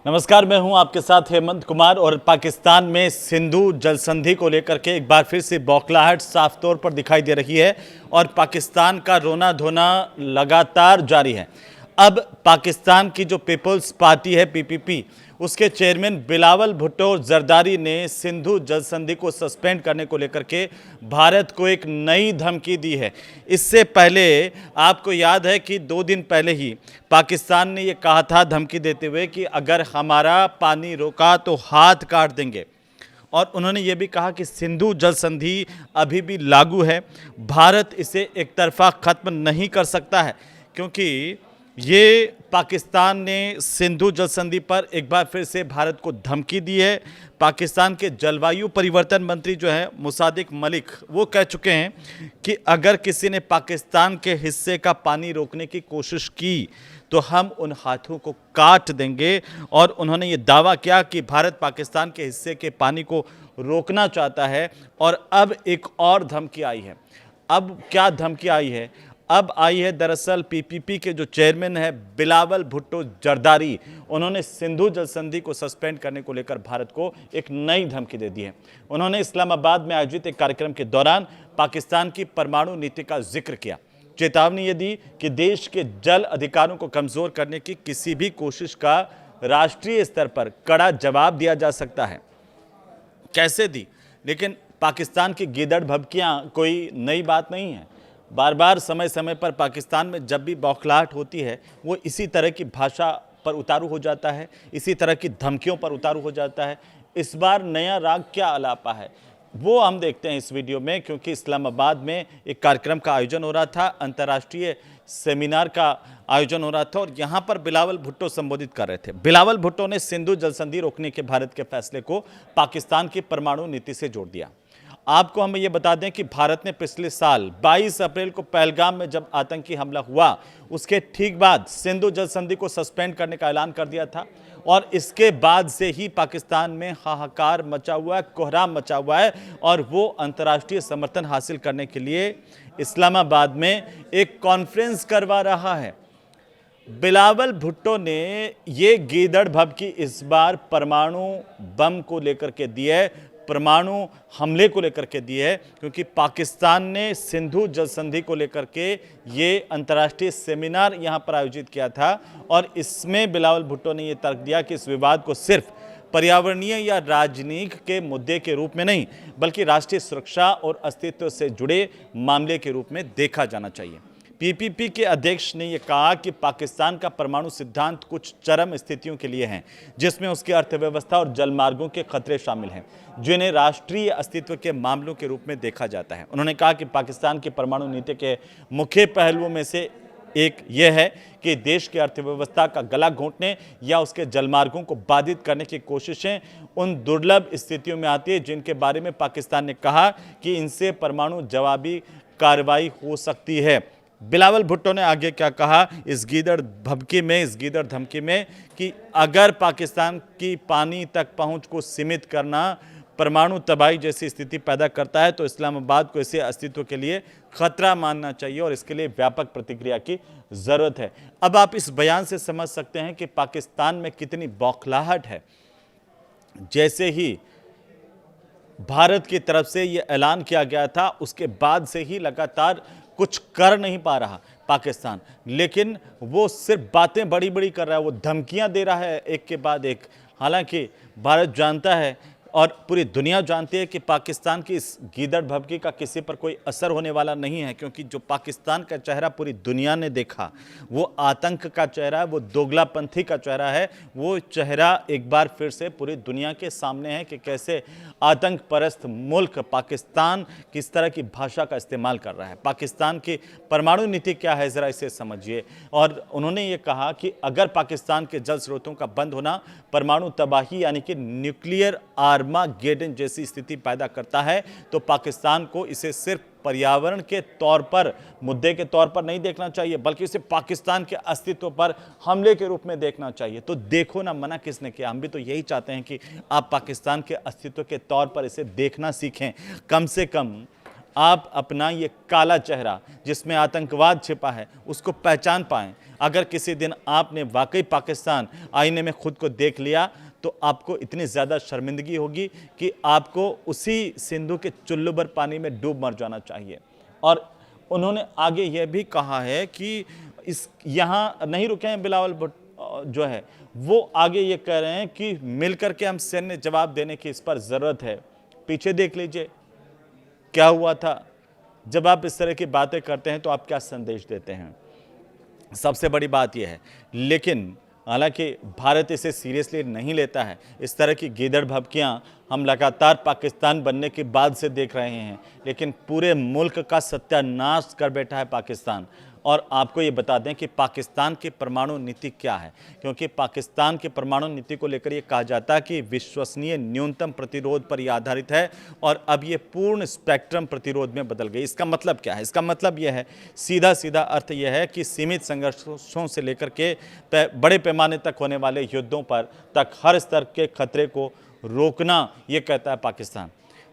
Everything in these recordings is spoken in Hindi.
नमस्कार, मैं हूं आपके साथ हेमंत कुमार। और पाकिस्तान में सिंधु जल संधि को लेकर के एक बार फिर से बौखलाहट साफ तौर पर दिखाई दे रही है और पाकिस्तान का रोना धोना लगातार जारी है। अब पाकिस्तान की जो पीपल्स पार्टी है पीपीपी, उसके चेयरमैन बिलावल भुट्टो जरदारी ने सिंधु जल संधि को सस्पेंड करने को लेकर के भारत को एक नई धमकी दी है। इससे पहले आपको याद है कि 2 दिन पहले ही पाकिस्तान ने ये कहा था धमकी देते हुए कि अगर हमारा पानी रोका तो हाथ काट देंगे। और उन्होंने ये भी कहा कि सिंधु जल संधि अभी भी लागू है, भारत इसे एक तरफा खत्म नहीं कर सकता है, क्योंकि ये पाकिस्तान ने सिंधु जल संधि पर एक बार फिर से भारत को धमकी दी है। पाकिस्तान के जलवायु परिवर्तन मंत्री जो है मुसादिक मलिक, वो कह चुके हैं कि अगर किसी ने पाकिस्तान के हिस्से का पानी रोकने की कोशिश की तो हम उन हाथों को काट देंगे। और उन्होंने ये दावा किया कि भारत पाकिस्तान के हिस्से के पानी को रोकना चाहता है। और अब एक और धमकी आई है। अब क्या धमकी आई है? अब आई है दरअसल पीपीपी के जो चेयरमैन है बिलावल भुट्टो जरदारी, उन्होंने सिंधु जल संधि को सस्पेंड करने को लेकर भारत को एक नई धमकी दे दी है। उन्होंने इस्लामाबाद में आयोजित एक कार्यक्रम के दौरान पाकिस्तान की परमाणु नीति का जिक्र किया, चेतावनी ये दी कि देश के जल अधिकारों को कमजोर करने की किसी भी कोशिश का राष्ट्रीय स्तर पर कड़ा जवाब दिया जा सकता है। कैसे दी? लेकिन पाकिस्तान की गीदड़ भभकियां कोई नई बात नहीं है। बार बार समय समय पर पाकिस्तान में जब भी बौखलाहट होती है, वो इसी तरह की भाषा पर उतारू हो जाता है, इसी तरह की धमकियों पर उतारू हो जाता है। इस बार नया राग क्या अलापा है वो हम देखते हैं इस वीडियो में, क्योंकि इस्लामाबाद में एक कार्यक्रम का आयोजन हो रहा था, अंतर्राष्ट्रीय सेमिनार का आयोजन हो रहा था और यहाँ पर बिलावल भुट्टो संबोधित कर रहे थे। बिलावल भुट्टो ने सिंधु जल संधि रोकने के भारत के फैसले को पाकिस्तान की परमाणु नीति से जोड़ दिया। आपको हम ये बता दें कि भारत ने पिछले साल 22 अप्रैल को पहलगाम में जब आतंकी हमला हुआ, उसके ठीक बाद सिंधु जल संधि को सस्पेंड करने का ऐलान कर दिया था। और इसके बाद से ही पाकिस्तान में हाहाकार मचा हुआ है, कोहराम मचा हुआ है और वो अंतर्राष्ट्रीय समर्थन हासिल करने के लिए इस्लामाबाद में एक कॉन्फ्रेंस करवा रहा है। बिलावल भुट्टो ने ये गीदड़ भभकी इस बार परमाणु बम को लेकर के दी है, परमाणु हमले को लेकर के दी है, क्योंकि पाकिस्तान ने सिंधु जल संधि को लेकर के ये अंतर्राष्ट्रीय सेमिनार यहां पर आयोजित किया था। और इसमें बिलावल भुट्टो ने ये तर्क दिया कि इस विवाद को सिर्फ पर्यावरणीय या राजनीतिक के मुद्दे के रूप में नहीं, बल्कि राष्ट्रीय सुरक्षा और अस्तित्व से जुड़े मामले के रूप में देखा जाना चाहिए। पीपीपी के अध्यक्ष ने यह कहा कि पाकिस्तान का परमाणु सिद्धांत कुछ चरम स्थितियों के लिए है, जिसमें उसकी अर्थव्यवस्था और जलमार्गों के खतरे शामिल हैं, जिन्हें राष्ट्रीय अस्तित्व के मामलों के रूप में देखा जाता है। उन्होंने कहा कि पाकिस्तान की परमाणु नीति के मुख्य पहलुओं में से एक यह है कि देश की अर्थव्यवस्था का गला घोंटने या उसके जलमार्गों को बाधित करने की कोशिशें उन दुर्लभ स्थितियों में आती है जिनके बारे में पाकिस्तान ने कहा कि इनसे परमाणु जवाबी कार्रवाई हो सकती है। बिलावल भुट्टो ने आगे क्या कहा इस गीदड़ भभकी में, इस गीदड़ धमकी में, कि अगर पाकिस्तान की पानी तक पहुंच को सीमित करना परमाणु तबाही जैसी स्थिति पैदा करता है तो इस्लामाबाद को इसे अस्तित्व के लिए खतरा मानना चाहिए और इसके लिए व्यापक प्रतिक्रिया की जरूरत है। अब आप इस बयान से समझ सकते हैं कि पाकिस्तान में कितनी बौखलाहट है। जैसे ही भारत की तरफ से यह ऐलान किया गया था, उसके बाद से ही लगातार कुछ कर नहीं पा रहा पाकिस्तान, लेकिन वो सिर्फ बातें बड़ी बड़ी कर रहा है, वो धमकियां दे रहा है एक के बाद एक। हालांकि भारत जानता है और पूरी दुनिया जानती है कि पाकिस्तान की इस गीदड़ भभकी का किसी पर कोई असर होने वाला नहीं है, क्योंकि जो पाकिस्तान का चेहरा पूरी दुनिया ने देखा, वो आतंक का चेहरा है, वो दोगलापंथी का चेहरा है। वो चेहरा एक बार फिर से पूरी दुनिया के सामने है कि कैसे आतंक परस्त मुल्क पाकिस्तान किस तरह की भाषा का इस्तेमाल कर रहा है। पाकिस्तान की परमाणु नीति क्या है, ज़रा इसे समझिए। और उन्होंने ये कहा कि अगर पाकिस्तान के जल स्रोतों का बंद होना परमाणु तबाही यानी कि न्यूक्लियर आर्मागेडन जैसी स्थिति पैदा करता है, तो पाकिस्तान को इसे सिर्फ पर्यावरण के तौर पर, मुद्दे के तौर पर नहीं देखना चाहिए, बल्कि इसे पाकिस्तान के अस्तित्व पर हमले के रूप में देखना चाहिए। तो देखो ना, मना किसने किया? हम भी तो यही चाहते हैं कि आप पाकिस्तान के अस्तित्व के तौर पर इसे देखना सीखें। कम से कम आप अपना ये काला चेहरा जिसमें आतंकवाद छिपा है उसको पहचान पाएं। अगर किसी दिन आपने वाकई पाकिस्तान आईने में खुद को देख लिया तो आपको इतनी ज़्यादा शर्मिंदगी होगी कि आपको उसी सिंधु के चुल्लू भर पानी में डूब मर जाना चाहिए। और उन्होंने आगे यह भी कहा है कि इस यहाँ नहीं रुके हैं बिलावल भुट्टो जो है, वो आगे ये कह रहे हैं कि मिलकर के हम सैन्य जवाब देने की इस पर ज़रूरत है। पीछे देख लीजिए क्या हुआ था। जब आप इस तरह की बातें करते हैं तो आप क्या संदेश देते हैं, सबसे बड़ी बात यह है। लेकिन हालांकि भारत इसे सीरियसली नहीं लेता है। इस तरह की गीदड़ भभकियां हम लगातार पाकिस्तान बनने के बाद से देख रहे हैं, लेकिन पूरे मुल्क का सत्यानाश कर बैठा है पाकिस्तान। और आपको ये बता दें कि पाकिस्तान की परमाणु नीति क्या है, क्योंकि पाकिस्तान की परमाणु नीति को लेकर ये कहा जाता है कि विश्वसनीय न्यूनतम प्रतिरोध पर यह आधारित है, और अब ये पूर्ण स्पेक्ट्रम प्रतिरोध में बदल गई। इसका मतलब क्या है? इसका मतलब यह है, सीधा सीधा अर्थ यह है कि सीमित संघर्षों से लेकर के बड़े पैमाने तक होने वाले युद्धों पर तक हर स्तर के खतरे को रोकना, ये कहता है पाकिस्तान।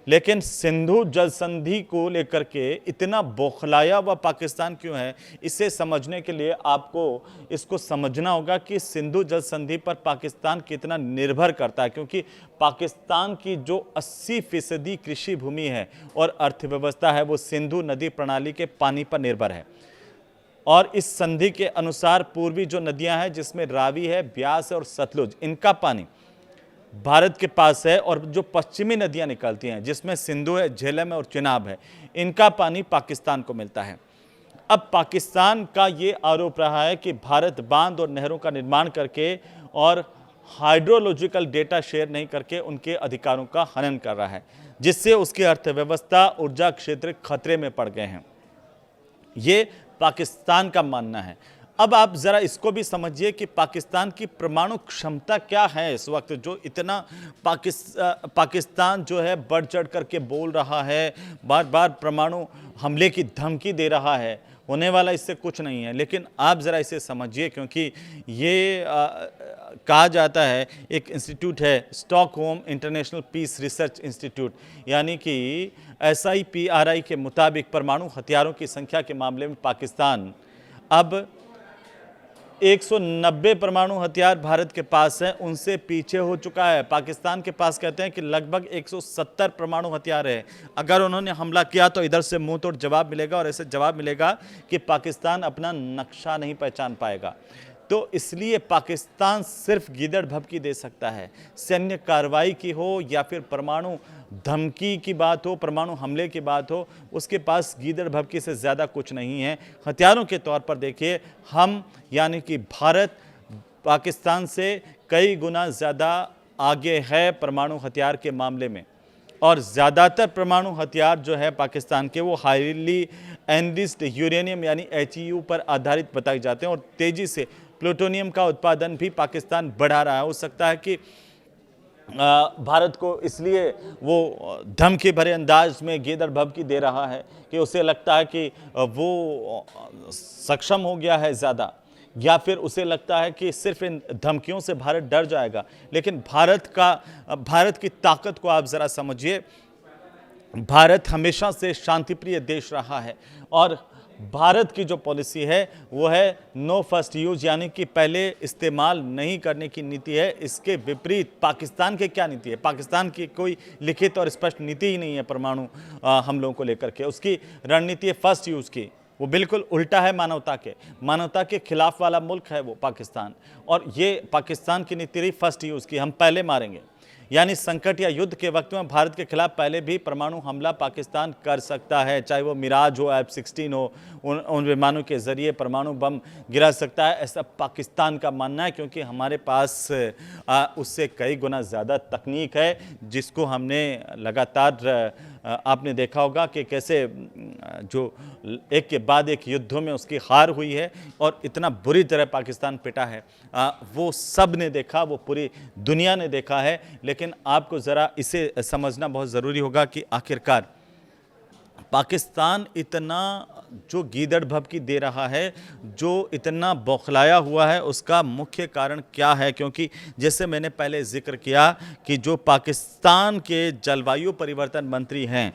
लेकिन सिंधु जल संधि को लेकर के इतना बौखलाया हुआ पाकिस्तान क्यों है, इसे समझने के लिए आपको इसको समझना होगा कि सिंधु जल संधि पर पाकिस्तान कितना निर्भर करता है। क्योंकि पाकिस्तान की जो 80% कृषि भूमि है और अर्थव्यवस्था है वो सिंधु नदी प्रणाली के पानी पर निर्भर है। और इस संधि के अनुसार पूर्वी जो नदियां हैं जिसमें रावी है, ब्यास है और सतलुज, इनका पानी भारत के पास है, और जो पश्चिमी नदियां निकलती हैं जिसमें सिंधु है, झेलम है और चिनाब है, इनका पानी पाकिस्तान को मिलता है। अब पाकिस्तान का ये आरोप रहा है कि भारत बांध और नहरों का निर्माण करके और हाइड्रोलॉजिकल डेटा शेयर नहीं करके उनके अधिकारों का हनन कर रहा है, जिससे उसकी अर्थव्यवस्था, ऊर्जा क्षेत्र खतरे में पड़ गए हैं। ये पाकिस्तान का मानना है। अब आप ज़रा इसको भी समझिए कि पाकिस्तान की परमाणु क्षमता क्या है इस वक्त, जो इतना पाकिस्तान जो है बढ़ चढ़ करके बोल रहा है, बार बार परमाणु हमले की धमकी दे रहा है। होने वाला इससे कुछ नहीं है। लेकिन आप ज़रा इसे समझिए, क्योंकि ये कहा जाता है, एक इंस्टीट्यूट है Stockholm International Peace Research Institute, यानी कि SIPRI के मुताबिक परमाणु हथियारों की संख्या के मामले में पाकिस्तान अब 190 परमाणु हथियार भारत के पास है, उनसे पीछे हो चुका है। पाकिस्तान के पास कहते हैं कि लगभग 170 परमाणु हथियार है। अगर उन्होंने हमला किया तो इधर से मुंह तोड़ जवाब मिलेगा, और ऐसे जवाब मिलेगा कि पाकिस्तान अपना नक्शा नहीं पहचान पाएगा। तो इसलिए पाकिस्तान सिर्फ गीदड़ भभकी दे सकता है। सैन्य कार्रवाई की हो या फिर परमाणु धमकी की बात हो, परमाणु हमले की बात हो, उसके पास गीदड़ भभकी से ज़्यादा कुछ नहीं है। हथियारों के तौर पर देखिए, हम यानी कि भारत पाकिस्तान से कई गुना ज़्यादा आगे है परमाणु हथियार के मामले में। और ज़्यादातर परमाणु हथियार जो है पाकिस्तान के, वो हाईली एनरिच्ड यूरेनियम यानी HEU पर आधारित बताए जाते हैं, और तेज़ी से प्लूटोनियम का उत्पादन भी पाकिस्तान बढ़ा रहा है। हो सकता है कि भारत को इसलिए वो धमकी भरे अंदाज में गीदड़ भभकी दे रहा है कि उसे लगता है कि वो सक्षम हो गया है ज़्यादा, या फिर उसे लगता है कि सिर्फ इन धमकियों से भारत डर जाएगा। लेकिन भारत की ताकत को आप ज़रा समझिए। भारत हमेशा से शांतिप्रिय देश रहा है, और भारत की जो पॉलिसी है वो है नो फर्स्ट यूज, यानी कि पहले इस्तेमाल नहीं करने की नीति है। इसके विपरीत पाकिस्तान की क्या नीति है? पाकिस्तान की कोई लिखित और स्पष्ट नीति ही नहीं है परमाणु हमलों को लेकर के। उसकी रणनीति है फर्स्ट यूज़ की, वो बिल्कुल उल्टा है मानवता के खिलाफ वाला मुल्क है वो पाकिस्तान। और ये पाकिस्तान की नीति रही फर्स्ट यूज़ की, हम पहले मारेंगे। यानी संकट या युद्ध के वक्त में भारत के खिलाफ पहले भी परमाणु हमला पाकिस्तान कर सकता है, चाहे वो मिराज हो, F-16 हो, उन विमानों के ज़रिए परमाणु बम गिरा सकता है, ऐसा पाकिस्तान का मानना है। क्योंकि हमारे पास उससे कई गुना ज़्यादा तकनीक है, जिसको हमने लगातार आपने देखा होगा कि कैसे जो एक के बाद एक युद्धों में उसकी हार हुई है और इतना बुरी तरह पाकिस्तान पिटा है, वो सब ने देखा, वो पूरी दुनिया ने देखा है। लेकिन आपको ज़रा इसे समझना बहुत ज़रूरी होगा कि आखिरकार पाकिस्तान इतना जो गीदड़ भभकी दे रहा है, जो इतना बौखलाया हुआ है, उसका मुख्य कारण क्या है? क्योंकि जैसे मैंने पहले जिक्र किया कि जो पाकिस्तान के जलवायु परिवर्तन मंत्री हैं,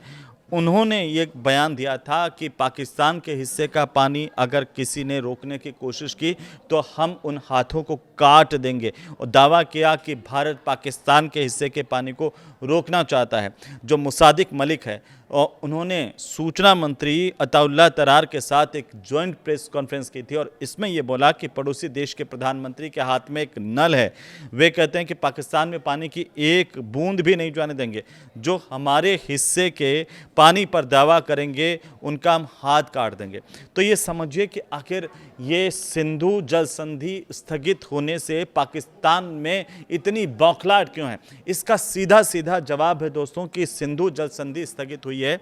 उन्होंने ये बयान दिया था कि पाकिस्तान के हिस्से का पानी अगर किसी ने रोकने की कोशिश की तो हम उन हाथों को काट देंगे, और दावा किया कि भारत पाकिस्तान के हिस्से के पानी को रोकना चाहता है। जो मुसादिक मलिक है, और उन्होंने सूचना मंत्री अताउल्लाह तरार के साथ एक जॉइंट प्रेस कॉन्फ्रेंस की थी और इसमें यह बोला कि पड़ोसी देश के प्रधानमंत्री के हाथ में एक नल है। वे कहते हैं कि पाकिस्तान में पानी की एक बूंद भी नहीं जाने देंगे। जो हमारे हिस्से के पानी पर दावा करेंगे उनका हम हाथ काट देंगे। तो ये समझिए कि आखिर ये सिंधु जल संधि स्थगित होने से पाकिस्तान में इतनी बौखलाहट क्यों है? इसका सीधा सीधा जवाब है दोस्तों कि सिंधु जल संधि स्थगित हुई है,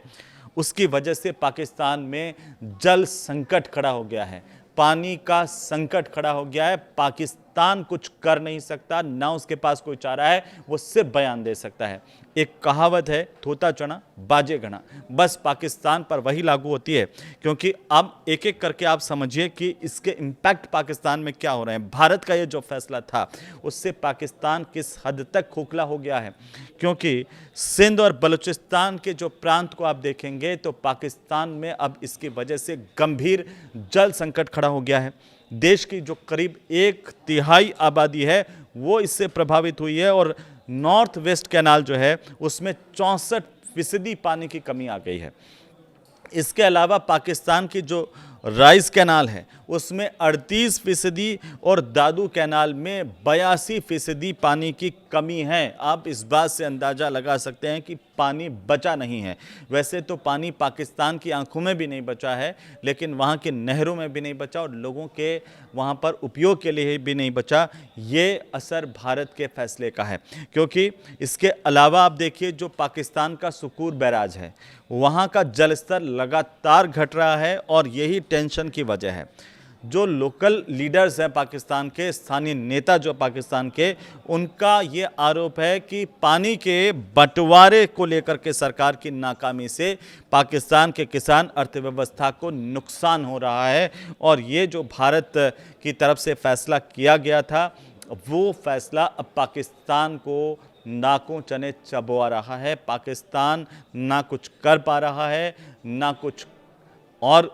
उसकी वजह से पाकिस्तान में जल संकट खड़ा हो गया है, पानी का संकट खड़ा हो गया है। पाकिस्तान कुछ कर नहीं सकता, ना उसके पास कोई चारा है, वो सिर्फ बयान दे सकता है। एक कहावत है, थोता चना बाजे घना, बस पाकिस्तान पर वही लागू होती है। क्योंकि अब एक एक करके आप समझिए कि इसके इम्पैक्ट पाकिस्तान में क्या हो रहे हैं। भारत का ये जो फैसला था उससे पाकिस्तान किस हद तक खोखला हो गया है, क्योंकि सिंध और बलूचिस्तान के जो प्रांत को आप देखेंगे तो पाकिस्तान में अब इसकी वजह से गंभीर जल संकट खड़ा हो गया है। देश की जो करीब 1/3 आबादी है वो इससे प्रभावित हुई है, और नॉर्थ वेस्ट कैनाल जो है उसमें 64% पानी की कमी आ गई है। इसके अलावा पाकिस्तान की जो राइस कैनाल है उसमें 38% और दादू कैनाल में 82% पानी की कमी है। आप इस बात से अंदाज़ा लगा सकते हैं कि पानी बचा नहीं है। वैसे तो पानी पाकिस्तान की आंखों में भी नहीं बचा है, लेकिन वहाँ के नहरों में भी नहीं बचा और लोगों के वहाँ पर उपयोग के लिए भी नहीं बचा। ये असर भारत के फैसले का है, क्योंकि इसके अलावा आप देखिए जो पाकिस्तान का सुकूर बैराज है वहाँ का जल स्तर लगातार घट रहा है, और यही टेंशन की वजह है। जो लोकल लीडर्स हैं पाकिस्तान के, स्थानीय नेता जो पाकिस्तान के, उनका ये आरोप है कि पानी के बंटवारे को लेकर के सरकार की नाकामी से पाकिस्तान के किसान अर्थव्यवस्था को नुकसान हो रहा है। और ये जो भारत की तरफ से फैसला किया गया था वो फैसला अब पाकिस्तान को नाकों चने चबवा रहा है। पाकिस्तान ना कुछ कर पा रहा है, ना कुछ, और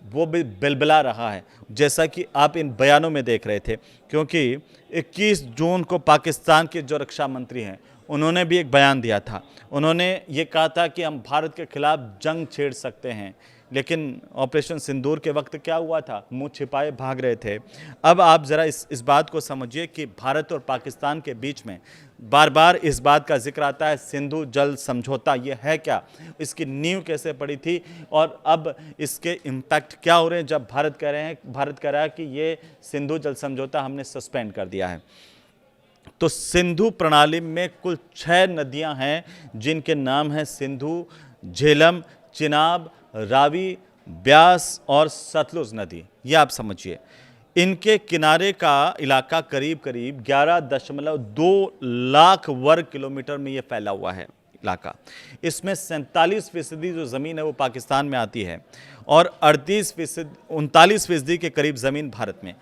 वो भी बिलबिला रहा है, जैसा कि आप इन बयानों में देख रहे थे। क्योंकि 21 जून को पाकिस्तान के जो रक्षा मंत्री हैं उन्होंने भी एक बयान दिया था। उन्होंने ये कहा था कि हम भारत के खिलाफ जंग छेड़ सकते हैं, लेकिन ऑपरेशन सिंदूर के वक्त क्या हुआ था? मुंह छिपाए भाग रहे थे। अब आप ज़रा इस बात को समझिए कि भारत और पाकिस्तान के बीच में बार बार इस बात का जिक्र आता है, सिंधु जल समझौता ये है क्या, इसकी नींव कैसे पड़ी थी, और अब इसके इम्पैक्ट क्या हो रहे हैं जब भारत कह रहा है कि ये सिंधु जल समझौता हमने सस्पेंड कर दिया है। तो सिंधु प्रणाली में कुल 6 नदियां हैं जिनके नाम हैं सिंधु, झेलम, चिनाब, रावी, ब्यास और सतलुज नदी। ये आप समझिए, इनके किनारे का इलाका करीब करीब 11.2 लाख वर्ग किलोमीटर में ये फैला हुआ है इलाका। इसमें 47% जो ज़मीन है वो पाकिस्तान में आती है, और 39% के करीब ज़मीन भारत में,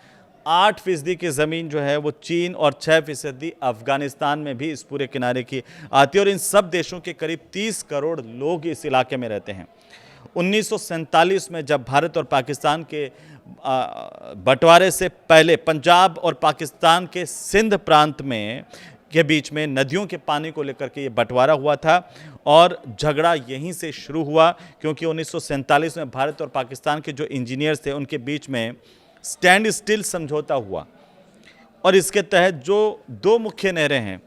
8% की ज़मीन जो है वो चीन, और 6% अफगानिस्तान में भी इस पूरे किनारे की आती है। और इन सब देशों के करीब 30 करोड़ लोग इस इलाके में रहते हैं। 1947 में जब भारत और पाकिस्तान के बंटवारे से पहले पंजाब और पाकिस्तान के सिंध प्रांत में के बीच में नदियों के पानी को लेकर के ये बंटवारा हुआ था, और झगड़ा यहीं से शुरू हुआ। क्योंकि 1947 में भारत और पाकिस्तान के जो इंजीनियर्स थे उनके बीच में स्टैंड स्टिल समझौता हुआ, और इसके तहत जो 2 मुख्य नहरें हैं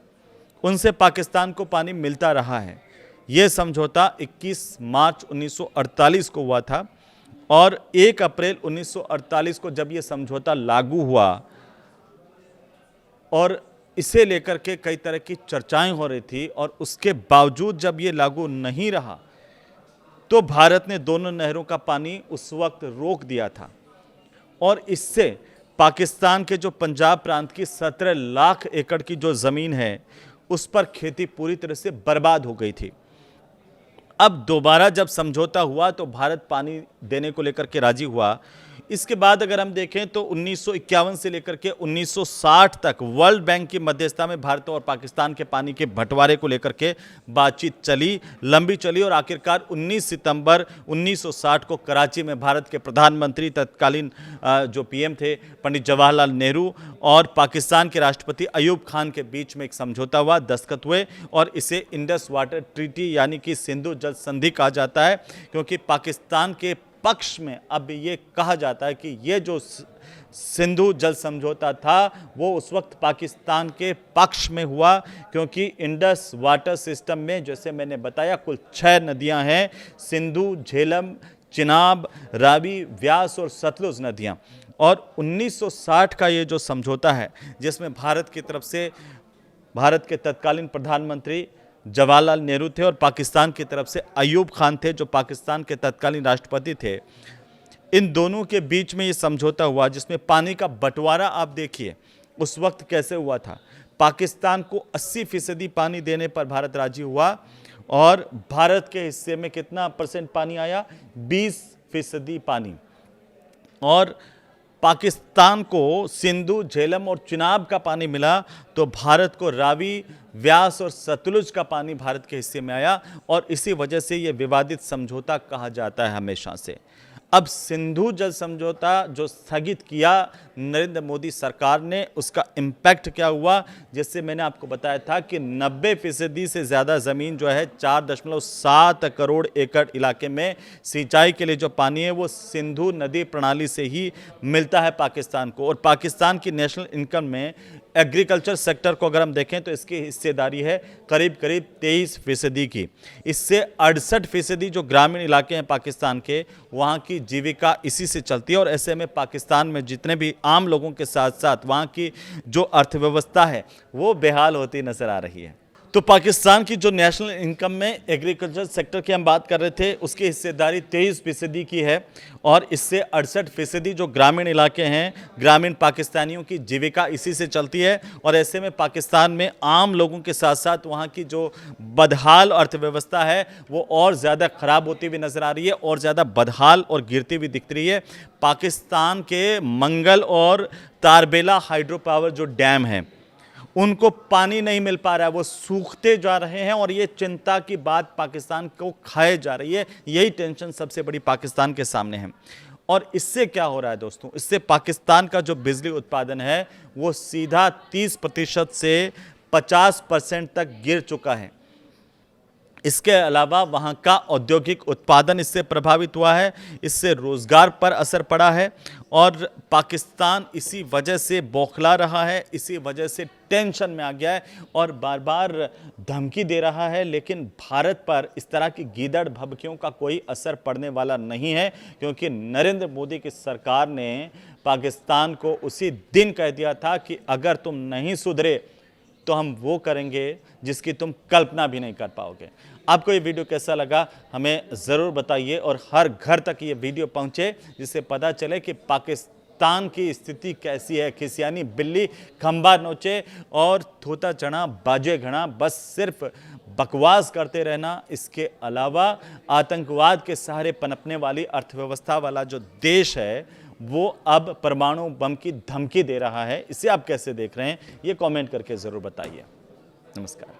उनसे पाकिस्तान को पानी मिलता रहा है। ये समझौता 21 मार्च 1948 को हुआ था, और 1 अप्रैल 1948 को जब ये समझौता लागू हुआ, और इसे लेकर के कई तरह की चर्चाएं हो रही थी, और उसके बावजूद जब ये लागू नहीं रहा तो भारत ने दोनों नहरों का पानी उस वक्त रोक दिया था, और इससे पाकिस्तान के जो पंजाब प्रांत की 17 लाख एकड़ की जो ज़मीन है उस पर खेती पूरी तरह से बर्बाद हो गई थी। अब दोबारा जब समझौता हुआ तो भारत पानी देने को लेकर के राजी हुआ। इसके बाद अगर हम देखें तो 1951 से लेकर के 1960 तक वर्ल्ड बैंक की मध्यस्थता में भारत और पाकिस्तान के पानी के बंटवारे को लेकर के बातचीत चली, लंबी चली और आखिरकार 19 सितंबर 1960 को कराची में भारत के प्रधानमंत्री तत्कालीन जो पीएम थे पंडित जवाहरलाल नेहरू और पाकिस्तान के राष्ट्रपति अयूब खान के बीच में एक समझौता हुआ, दस्तखत हुए और इसे इंडस वाटर ट्रीटी यानी कि सिंधु जल संधि कहा जाता है, क्योंकि पाकिस्तान के पक्ष में अब ये कहा जाता है कि ये जो सिंधु जल समझौता था वो उस वक्त पाकिस्तान के पक्ष में हुआ, क्योंकि इंडस वाटर सिस्टम में जैसे मैंने बताया कुल 6 नदियां हैं, सिंधु, झेलम, चिनाब, रावी, व्यास और सतलुज नदियां। और 1960 का ये जो समझौता है जिसमें भारत की तरफ से भारत के तत्कालीन प्रधानमंत्री जवाहरलाल नेहरू थे और पाकिस्तान की तरफ से अयूब खान थे जो पाकिस्तान के तत्कालीन राष्ट्रपति थे, इन दोनों के बीच में ये समझौता हुआ जिसमें पानी का बंटवारा आप देखिए उस वक्त कैसे हुआ था। पाकिस्तान को 80% पानी देने पर भारत राजी हुआ और भारत के हिस्से में कितना % पानी आया, 20% पानी। और पाकिस्तान को सिंधु, झेलम और चिनाब का पानी मिला तो भारत को रावी, व्यास और सतलुज का पानी भारत के हिस्से में आया और इसी वजह से यह विवादित समझौता कहा जाता है हमेशा से। अब सिंधु जल समझौता जो स्थगित किया नरेंद्र मोदी सरकार ने, उसका इम्पैक्ट क्या हुआ, जिससे मैंने आपको बताया था कि 90% से ज़्यादा ज़मीन जो है 4.7 करोड़ एकड़ इलाके में सिंचाई के लिए जो पानी है वो सिंधु नदी प्रणाली से ही मिलता है पाकिस्तान को। और पाकिस्तान की नेशनल इनकम में एग्रीकल्चर सेक्टर को अगर हम देखें तो इसकी हिस्सेदारी है करीब 23% की। इससे 68% जो ग्रामीण इलाके हैं पाकिस्तान के, वहाँ की जीविका इसी से चलती है और ऐसे में पाकिस्तान में जितने भी आम लोगों के साथ साथ वहाँ की जो अर्थव्यवस्था है वो बेहाल होती नजर आ रही है। तो पाकिस्तान की जो नेशनल इनकम में एग्रीकल्चर सेक्टर की हम बात कर रहे थे उसकी हिस्सेदारी 23% की है और इससे 68% जो ग्रामीण इलाके हैं, ग्रामीण पाकिस्तानियों की जीविका इसी से चलती है। और ऐसे में पाकिस्तान में आम लोगों के साथ साथ वहाँ की जो बदहाल अर्थव्यवस्था है वो और ज़्यादा ख़राब होती हुई नज़र आ रही है और ज़्यादा बदहाल और गिरती हुई दिख रही है। पाकिस्तान के मंगल और तारबेला हाइड्रो पावर जो डैम हैं उनको पानी नहीं मिल पा रहा है, वो सूखते जा रहे हैं और ये चिंता की बात पाकिस्तान को खाए जा रही है। यही टेंशन सबसे बड़ी पाकिस्तान के सामने है। और इससे क्या हो रहा है दोस्तों, इससे पाकिस्तान का जो बिजली उत्पादन है वो सीधा 30% से 50% तक गिर चुका है। इसके अलावा वहाँ का औद्योगिक उत्पादन इससे प्रभावित हुआ है, इससे रोज़गार पर असर पड़ा है और पाकिस्तान इसी वजह से बौखला रहा है, इसी वजह से टेंशन में आ गया है और बार बार धमकी दे रहा है। लेकिन भारत पर इस तरह की गीदड़ भभकियों का कोई असर पड़ने वाला नहीं है, क्योंकि नरेंद्र मोदी की सरकार ने पाकिस्तान को उसी दिन कह दिया था कि अगर तुम नहीं सुधरे तो हम वो करेंगे जिसकी तुम कल्पना भी नहीं कर पाओगे। आपको ये वीडियो कैसा लगा हमें ज़रूर बताइए और हर घर तक ये वीडियो पहुँचे जिससे पता चले कि पाकिस्तान की स्थिति कैसी है। खिसियानी बिल्ली खंबा नोचे और थोता चना बाजे घना, बस सिर्फ बकवास करते रहना। इसके अलावा आतंकवाद के सहारे पनपने वाली अर्थव्यवस्था वाला जो देश है वो अब परमाणु बम की धमकी दे रहा है। इसे आप कैसे देख रहे हैं ये कमेंट करके ज़रूर बताइए। नमस्कार।